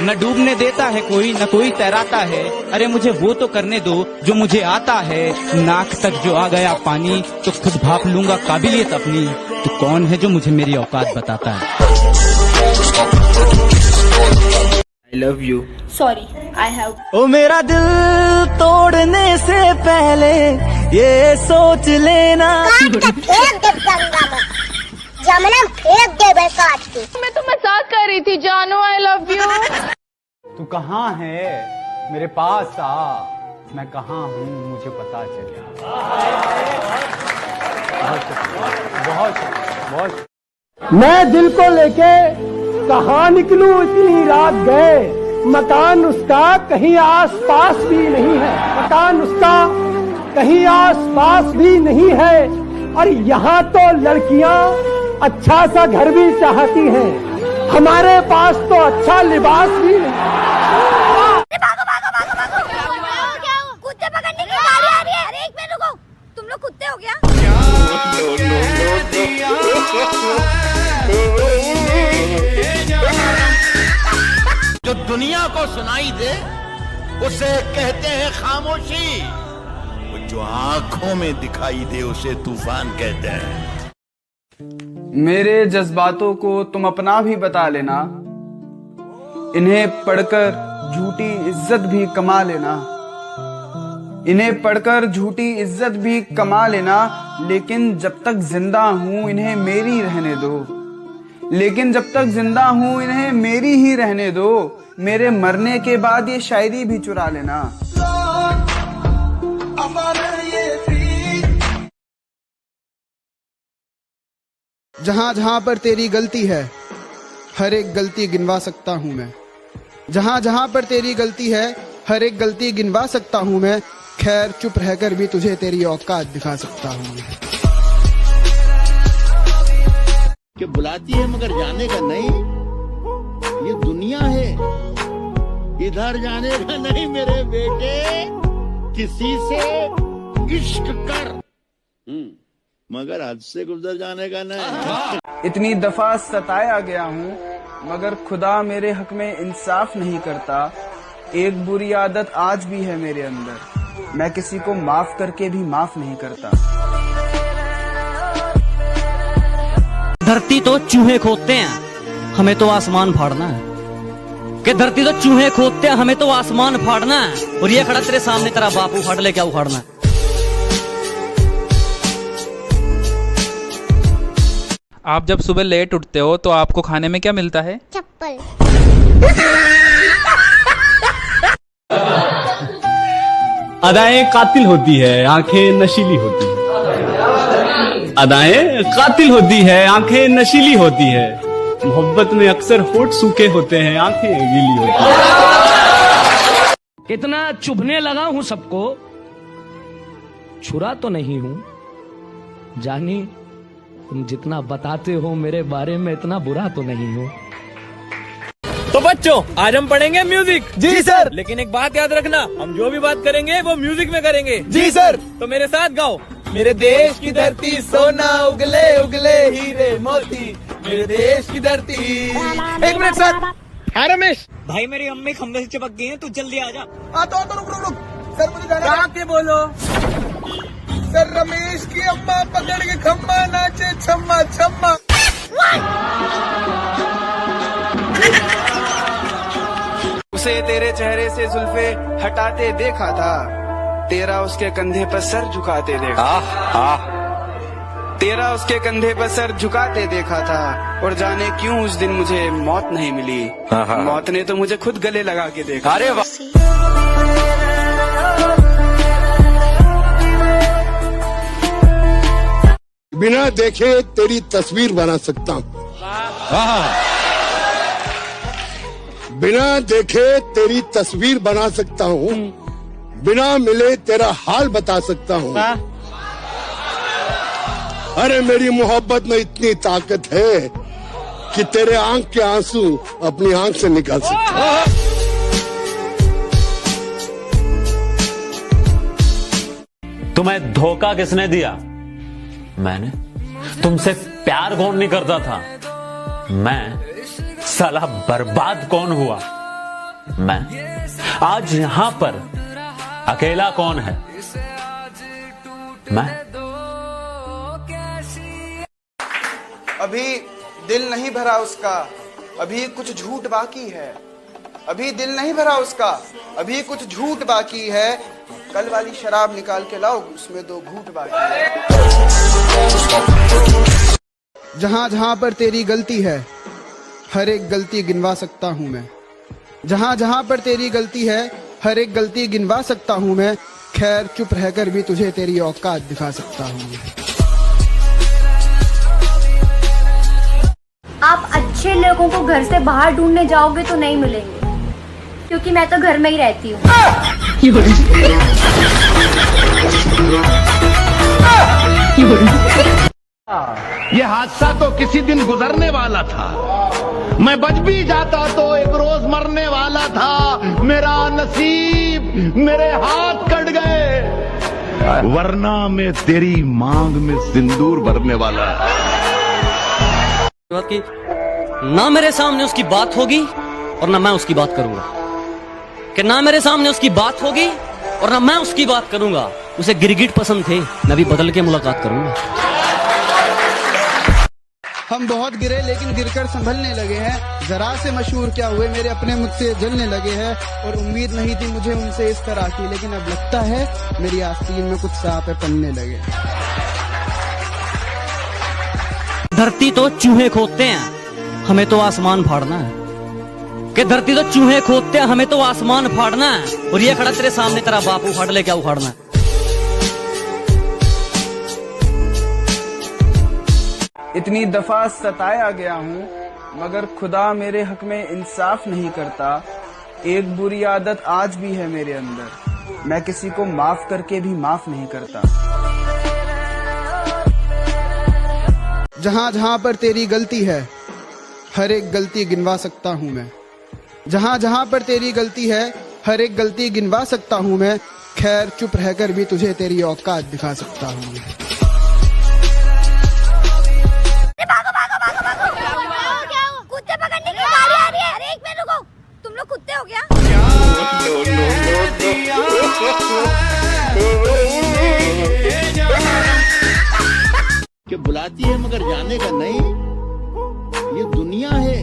न डूबने देता है कोई, न कोई तैराता है। अरे मुझे वो तो करने दो जो मुझे आता है। नाक तक जो आ गया पानी तो खुद भाप लूंगा काबिलियत अपनी। तो कौन है जो मुझे मेरी औकात बताता है? I love you. Sorry, I have. ओ मेरा दिल तोड़ने से पहले ये सोच लेना। जमना फेंक दे बे काट के। मैं तो मजाक कर रही थी जानू, आई लव यू। तू कहाँ है? मेरे पास आ, मैं कहाँ हूँ मुझे पता चले। बहुत बहुत मैं दिल को लेके कहाँ निकलूं इतनी रात गए। मकान उसका कहीं आस पास भी नहीं है, मकान उसका कहीं आस पास भी नहीं है। और यहाँ तो लड़कियाँ अच्छा सा घर भी चाहती हैं, हमारे पास तो अच्छा लिबास भी नहीं। कुत्ते पकड़ने की गाड़ी आ रही है। अरे एक मिनट रुको, तुम लोग कुत्ते हो क्या? जो दुनिया को सुनाई दे उसे कहते हैं खामोशी, वो जो आंखों में दिखाई दे उसे तूफान कहते हैं। मेरे जज्बातों को तुम अपना भी बता लेना, इन्हें पढ़कर झूठी इज्जत भी कमा लेना, इन्हें पढ़कर झूठी इज्जत भी कमा लेना। लेकिन जब तक जिंदा हूं इन्हें मेरी रहने दो, लेकिन जब तक जिंदा हूं इन्हें मेरी ही रहने दो। मेरे मरने के बाद ये शायरी भी चुरा लेना। जहां जहां पर तेरी गलती है हर एक गलती गिनवा सकता हूं मैं। जहां जहां पर तेरी गलती है हर एक गलती गिनवा सकता हूं मैं। खैर चुप रहकर भी तुझे तेरी औकात दिखा सकता हूं मैं। कि बुलाती है मगर जाने का नहीं, ये दुनिया है इधर जाने का नहीं मेरे बेटे। किसी से इश्क कर मगर हद से गुजर जाने का नहीं। इतनी दफा सताया गया हूँ मगर खुदा मेरे हक में इंसाफ नहीं करता। एक बुरी आदत आज भी है मेरे अंदर, मैं किसी को माफ करके भी माफ नहीं करता। धरती तो चूहे खोदते हैं, हमें तो आसमान फाड़ना है। कि धरती तो चूहे खोदते हैं, हमें तो आसमान फाड़ना है। और ये खड़ा तेरे सामने तेरा बाप उखाड़ ले, क्या उखाड़ना है? आप जब सुबह लेट उठते हो तो आपको खाने में क्या मिलता है? चप्पल। अदाएं कातिल होती है, आंखें नशीली होती है। अदाएं कातिल होती है, आंखें नशीली होती है। मोहब्बत में अक्सर होठ सूखे होते हैं, आंखें गीली होती हैं। कितना चुभने लगा हूं सबको, छुरा तो नहीं हूं। जानी तुम जितना बताते हो मेरे बारे में इतना बुरा तो नहीं हूं। तो बच्चों आज हम पढ़ेंगे म्यूजिक। जी सर। लेकिन एक बात याद रखना, हम जो भी बात करेंगे वो म्यूजिक में करेंगे। जी सर। तो मेरे साथ गाओ। मेरे देश की धरती सोना उगले उगले हीरे मोती, मेरे देश की धरती। एक मिनट सर। हाँ रमेश भाई मेरी अम्मी खंबे से चिपक गई है, तू जल्दी आ जा। तो रुक सर, मुझे जाना है। के बोलो। सर रमेश की अम्मा पकड़ के खम्मा नाचे छम्मा छम्मा। उसे तेरे चेहरे से जुल्फे हटाते देखा था, तेरा उसके कंधे पर सर झुकाते देखा। तेरा उसके कंधे पर सर झुकाते देखा था। और जाने क्यों उस दिन मुझे मौत नहीं मिली, मौत ने तो मुझे खुद गले लगा के देखा। अरे बिना देखे तेरी तस्वीर बना सकता हूँ, बिना देखे तेरी तस्वीर बना सकता हूँ, बिना मिले तेरा हाल बता सकता हूँ। अरे मेरी मोहब्बत में इतनी ताकत है कि तेरे आंख के आंसू अपनी आंख से निकाल सकता हूँ। तुम्हें धोखा किसने दिया? मैंने। तुमसे प्यार कौन नहीं करता था? मैं। साला बर्बाद कौन हुआ? मैं आज यहां पर अकेला कौन है? मैं। अभी दिल नहीं भरा उसका, अभी कुछ झूठ बाकी है। अभी दिल नहीं भरा उसका, अभी कुछ झूठ बाकी है। कल वाली शराब निकाल के लाओ, उसमें 2 घूंट बाकी है। जहां जहां पर तेरी गलती है, हर एक गलती गिनवा सकता हूं मैं। जहां जहां पर तेरी गलती है, हर एक गलती गिनवा सकता हूं मैं। खैर चुप रहकर भी तुझे तेरी औकात दिखा सकता हूं। आप अच्छे लोगों को घर से बाहर ढूंढने जाओगे तो नहीं मिलेंगे, क्योंकि मैं तो घर में ही रहती हूँ। ये हादसा तो किसी दिन गुजरने वाला था, मैं बच भी जाता तो एक रोज मरने वाला था। मेरा नसीब, मेरे हाथ कट गए, वरना मैं तेरी मांग में सिंदूर भरने वाला। कि ना मेरे सामने उसकी बात होगी और ना मैं उसकी बात करूंगा, कि ना मेरे सामने उसकी बात होगी और ना मैं उसकी बात करूंगा। उसे गिरगिट पसंद थे, मैं भी बदल के मुलाकात करूंगा। हम बहुत गिरे लेकिन गिरकर संभलने लगे हैं। जरा से मशहूर क्या हुए, मेरे अपने मुझसे जलने लगे हैं। और उम्मीद नहीं थी मुझे उनसे इस तरह की, लेकिन अब लगता है मेरी आस्तीन में कुछ सांप पलने लगे। धरती तो चूहे खोदते हैं, हमें तो आसमान फाड़ना है। कि धरती तो चूहे खोदते हैं, हमें तो आसमान फाड़ना है। और ये खड़ा तेरे सामने तेरा बाप उखाड़ ले, क्या उखाड़ना है? इतनी दफा सताया गया हूँ, मगर खुदा मेरे हक में इंसाफ नहीं करता। एक बुरी आदत आज भी है मेरे अंदर, मैं किसी को माफ करके भी माफ नहीं करता। जहां जहां पर तेरी गलती है, हर एक गलती गिनवा सकता हूं मैं। जहां जहां पर तेरी गलती है, हर एक गलती गिनवा सकता हूं मैं। खैर चुप रहकर भी तुझे तेरी औकात दिखा सकता हूं। कुत्ते पकड़ने की गाड़ी आ रही है। अरे एक मिनट रुको, तुम लोग कुत्ते हो क्या? कि बुलाती है मगर जाने का नहीं, ये दुनिया है,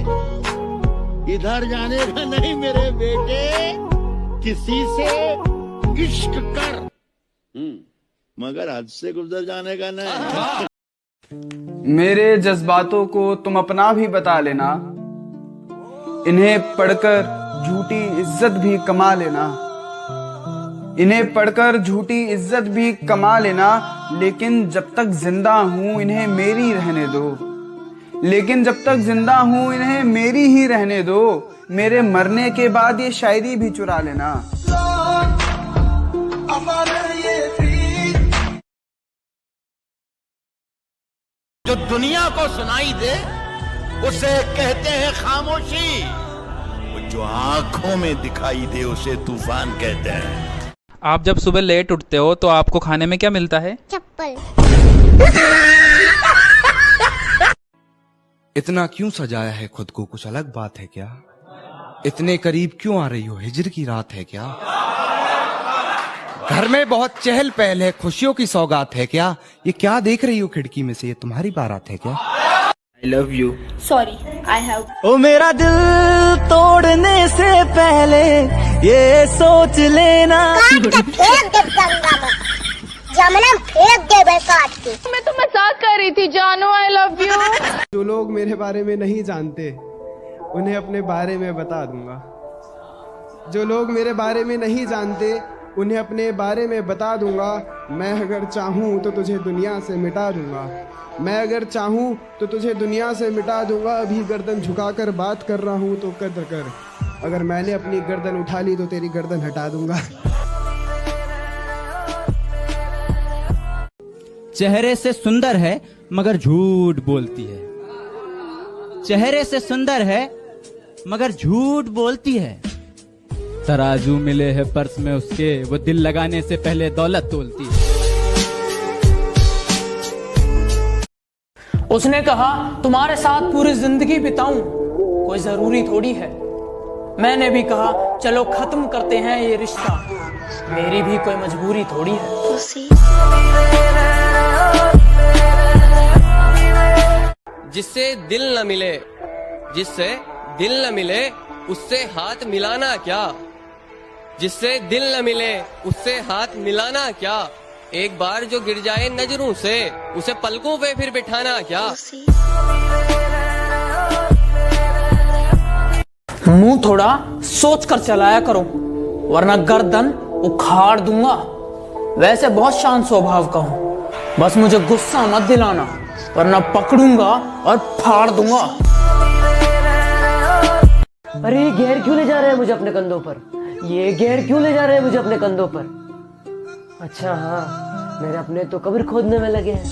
इधर जाने का नहीं मेरे बेटे। किसी से इश्क कर, मगर हद से गुजर जाने का नहीं। मेरे जज्बातों को तुम अपना भी बता लेना, इन्हें पढ़कर झूठी इज्जत भी कमा लेना। इन्हें पढ़कर झूठी इज्जत भी कमा लेना, लेकिन जब तक जिंदा हूं इन्हें मेरी रहने दो। लेकिन जब तक जिंदा हूं इन्हें मेरी ही रहने दो। मेरे मरने के बाद ये शायरी भी चुरा लेना। जो दुनिया को सुनाई दे उसे कहते हैं खामोशी, जो आंखों में दिखाई दे उसे तूफान कहते हैं। आप जब सुबह लेट उठते हो तो आपको खाने में क्या मिलता है? चप्पल। इतना क्यों सजाया है खुद को, कुछ अलग बात है क्या? इतने करीब क्यों आ रही हो, हिजर की रात है क्या? घर में बहुत चहल पहल है, खुशियों की सौगात है क्या? ये क्या देख रही हो खिड़की में से, ये तुम्हारी बारात है क्या? I love you. Sorry, I have. ओ मेरा दिल तोड़ने से पहले ये सोच लेना। मैं तो मजाक कर रही थी जानू, आई लव यू। जो लोग मेरे बारे में नहीं जानते उन्हें अपने बारे में बता दूंगा। जो लोग मेरे बारे में नहीं जानते उन्हें अपने बारे में बता दूंगा। मैं अगर चाहूँ तो तुझे दुनिया से मिटा दूंगा। मैं अगर चाहूँ तो तुझे दुनिया से मिटा दूंगा। अभी गर्दन झुकाकर बात कर रहा हूँ तो कद्र कर, अगर मैंने अपनी गर्दन उठा ली तो तेरी गर्दन हटा दूंगा। चेहरे से सुंदर है मगर झूठ बोलती है। चेहरे से सुंदर है मगर झूठ बोलती है। तराजू मिले है पर्स में उसके, वो दिल लगाने से पहले दौलत तोलती है। उसने कहा तुम्हारे साथ पूरी जिंदगी बिताऊं, कोई जरूरी थोड़ी है। मैंने भी कहा चलो खत्म करते हैं ये रिश्ता, मेरी भी कोई मजबूरी थोड़ी है। जिससे दिल न मिले, जिससे दिल न मिले उससे हाथ मिलाना क्या, जिससे दिल न मिले उससे हाथ मिलाना क्या, एक बार जो गिर जाए नजरों से उसे पलकों पे फिर बिठाना क्या। मुंह थोड़ा सोच कर चलाया करो वरना गर्दन उखाड़ दूंगा। वैसे बहुत शांत स्वभाव का हूँ, बस मुझे गुस्सा मत दिलाना वरना पकड़ूंगा और फाड़ दूंगा। अरे ये घेर क्यों ले जा रहे हैं मुझे अपने कंधों पर, ये घेर क्यों ले जा रहे हैं मुझे अपने कंधों पर। अच्छा हाँ, मेरे अपने तो कब्र खोदने में लगे हैं।